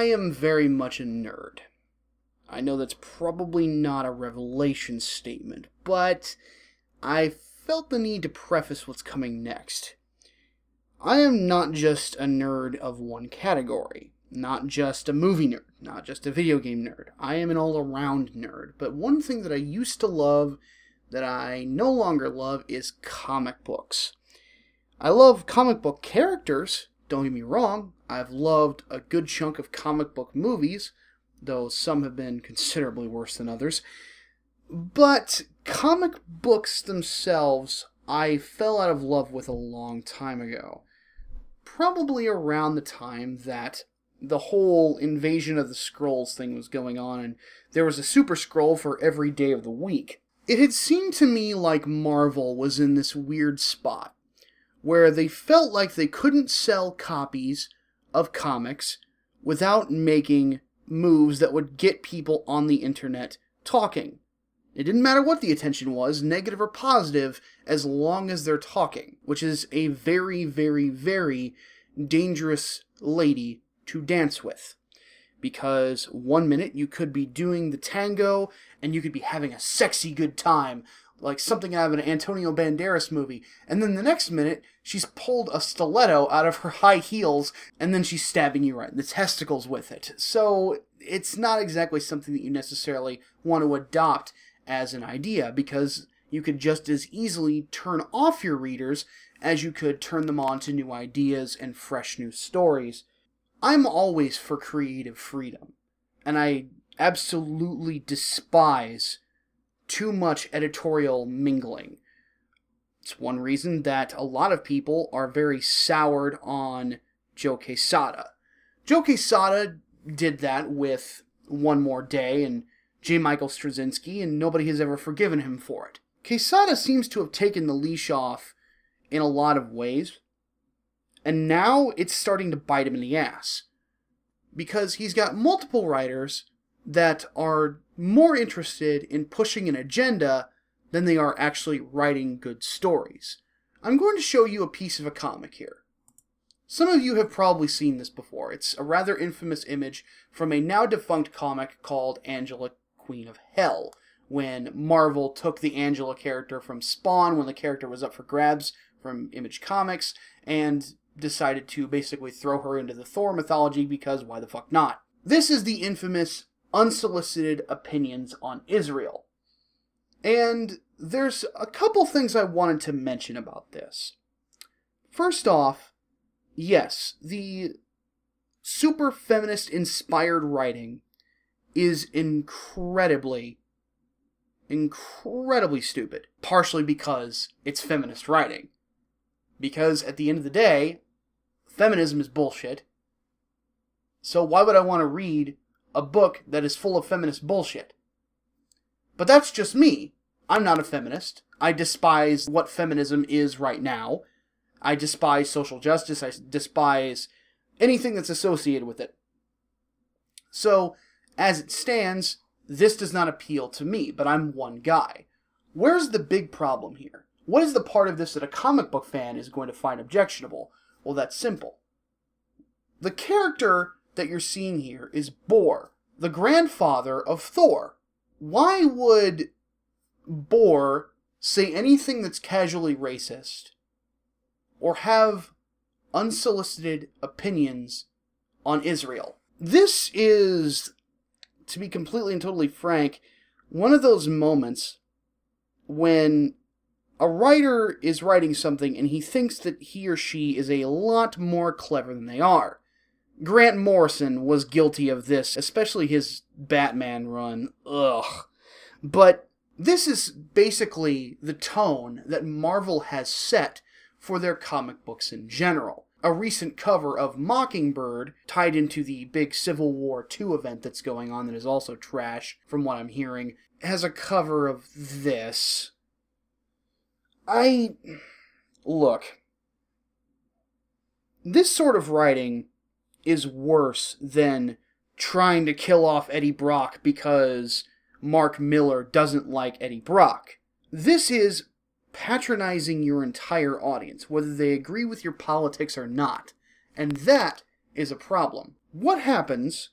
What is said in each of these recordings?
I am very much a nerd. I know that's probably not a revelation statement, but I felt the need to preface what's coming next. I am not just a nerd of one category, not just a movie nerd, not just a video game nerd. I am an all-around nerd, but one thing that I used to love that I no longer love is comic books. I love comic book characters, don't get me wrong. I've loved a good chunk of comic book movies, though some have been considerably worse than others. But comic books themselves, I fell out of love with a long time ago. Probably around the time that the whole Invasion of the Skrulls thing was going on, and there was a Super Skrull for every day of the week. It had seemed to me like Marvel was in this weird spot, where they felt like they couldn't sell copies of comics without making moves that would get people on the internet talking. It didn't matter what the attention was, negative or positive, as long as they're talking, which is a very, very, very dangerous lady to dance with. Because one minute you could be doing the tango, and you could be having a sexy good time, like something out of an Antonio Banderas movie, and then the next minute, she's pulled a stiletto out of her high heels, and then she's stabbing you right in the testicles with it. So, it's not exactly something that you necessarily want to adopt as an idea, because you could just as easily turn off your readers as you could turn them on to new ideas and fresh new stories. I'm always for creative freedom, and I absolutely despise too much editorial mingling. It's one reason that a lot of people are very soured on Joe Quesada. Joe Quesada did that with One More Day and J. Michael Straczynski, and nobody has ever forgiven him for it. Quesada seems to have taken the leash off in a lot of ways, and now it's starting to bite him in the ass. Because he's got multiple writers that are more interested in pushing an agenda than they are actually writing good stories. I'm going to show you a piece of a comic here. Some of you have probably seen this before. It's a rather infamous image from a now-defunct comic called Angela, Queen of Hell, when Marvel took the Angela character from Spawn when the character was up for grabs from Image Comics, and decided to basically throw her into the Thor mythology because why the fuck not? This is the infamous unsolicited opinions on Israel. And there's a couple things I wanted to mention about this. First off, yes, the super feminist inspired writing is incredibly stupid. Partially because it's feminist writing. Because at the end of the day, feminism is bullshit. So why would I want to read a book that is full of feminist bullshit? But that's just me. I'm not a feminist. I despise what feminism is right now. I despise social justice. I despise anything that's associated with it. So, as it stands, this does not appeal to me, but I'm one guy. Where's the big problem here? What is the part of this that a comic book fan is going to find objectionable? Well, that's simple. The character that you're seeing here is Bor, the grandfather of Thor. Why would Bor say anything that's casually racist or have unsolicited opinions on Israel? This is, to be completely and totally frank, one of those moments when a writer is writing something and he thinks that he or she is a lot more clever than they are. Grant Morrison was guilty of this, especially his Batman run. Ugh. But this is basically the tone that Marvel has set for their comic books in general. A recent cover of Mockingbird, tied into the big Civil War II event that's going on that is also trash, from what I'm hearing, has a cover of this. Look, this sort of writing is worse than trying to kill off Eddie Brock because Mark Miller doesn't like Eddie Brock. This is patronizing your entire audience, whether they agree with your politics or not. And that is a problem. What happens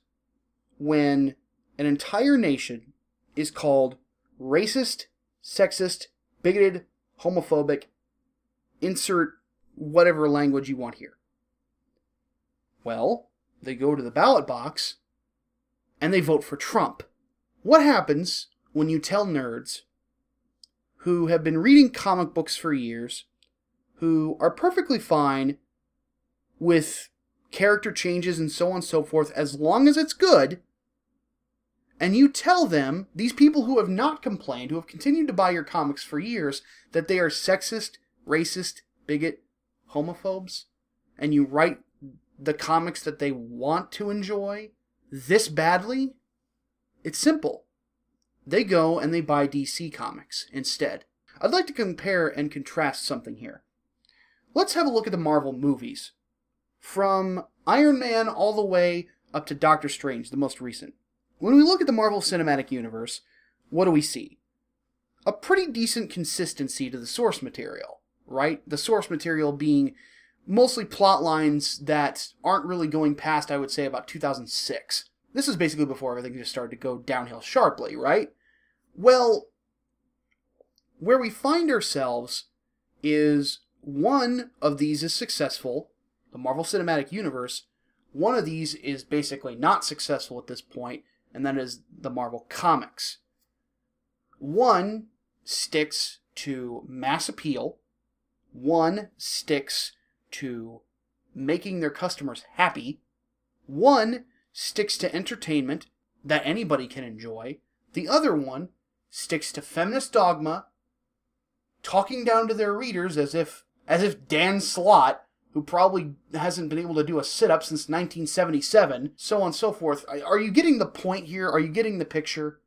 when an entire nation is called racist, sexist, bigoted, homophobic, insert whatever language you want here? Well, they go to the ballot box and they vote for Trump. What happens when you tell nerds who have been reading comic books for years, who are perfectly fine with character changes and so on and so forth, as long as it's good, and you tell them, these people who have not complained, who have continued to buy your comics for years, that they are sexist, racist, bigot, homophobes, and you write the comics that they want to enjoy this badly? It's simple. They go and they buy DC comics instead. I'd like to compare and contrast something here. Let's have a look at the Marvel movies. From Iron Man all the way up to Doctor Strange, the most recent. When we look at the Marvel Cinematic Universe, what do we see? A pretty decent consistency to the source material, right? The source material being mostly plot lines that aren't really going past, I would say, about 2006. This is basically before everything just started to go downhill sharply, right? Well, where we find ourselves is one of these is successful, the Marvel Cinematic Universe. One of these is basically not successful at this point, and that is the Marvel Comics. One sticks to mass appeal. One sticks to making their customers happy. One sticks to entertainment that anybody can enjoy. The other one sticks to feminist dogma, talking down to their readers as if Dan Slott, who probably hasn't been able to do a sit-up since 1977, so on and so forth. Are you getting the point here? Are you getting the picture?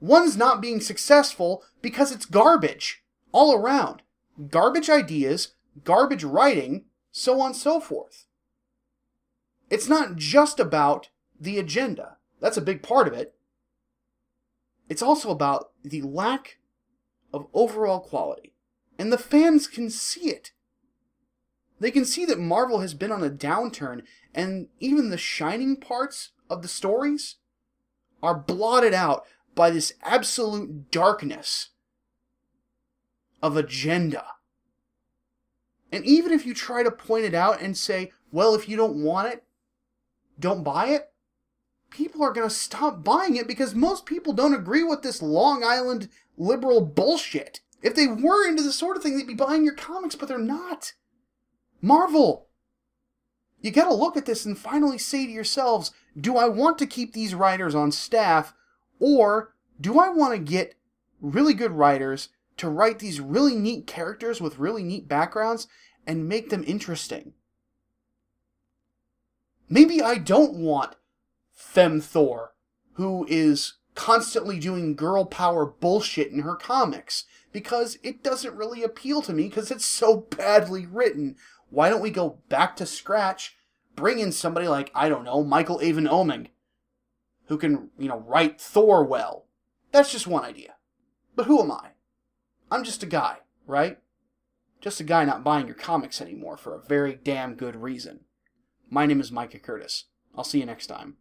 One's not being successful because it's garbage all around. Garbage ideas, garbage writing, so on and so forth. It's not just about the agenda. That's a big part of it. It's also about the lack of overall quality. And the fans can see it. They can see that Marvel has been on a downturn, and even the shining parts of the stories are blotted out by this absolute darkness of agenda. And even if you try to point it out and say, well, if you don't want it, don't buy it, people are going to stop buying it because most people don't agree with this Long Island liberal bullshit. If they were into the sort of thing, they'd be buying your comics, but they're not. Marvel, you gotta look at this and finally say to yourselves, do I want to keep these writers on staff, or do I want to get really good writers to write these really neat characters with really neat backgrounds and make them interesting? Maybe I don't want Femme Thor, who is constantly doing girl power bullshit in her comics, because it doesn't really appeal to me because it's so badly written. Why don't we go back to scratch, bring in somebody like, I don't know, Michael Avon Oeming, who can, write Thor well? That's just one idea. But who am I? I'm just a guy, right? Just a guy not buying your comics anymore for a very damn good reason. My name is Micah Curtis. I'll see you next time.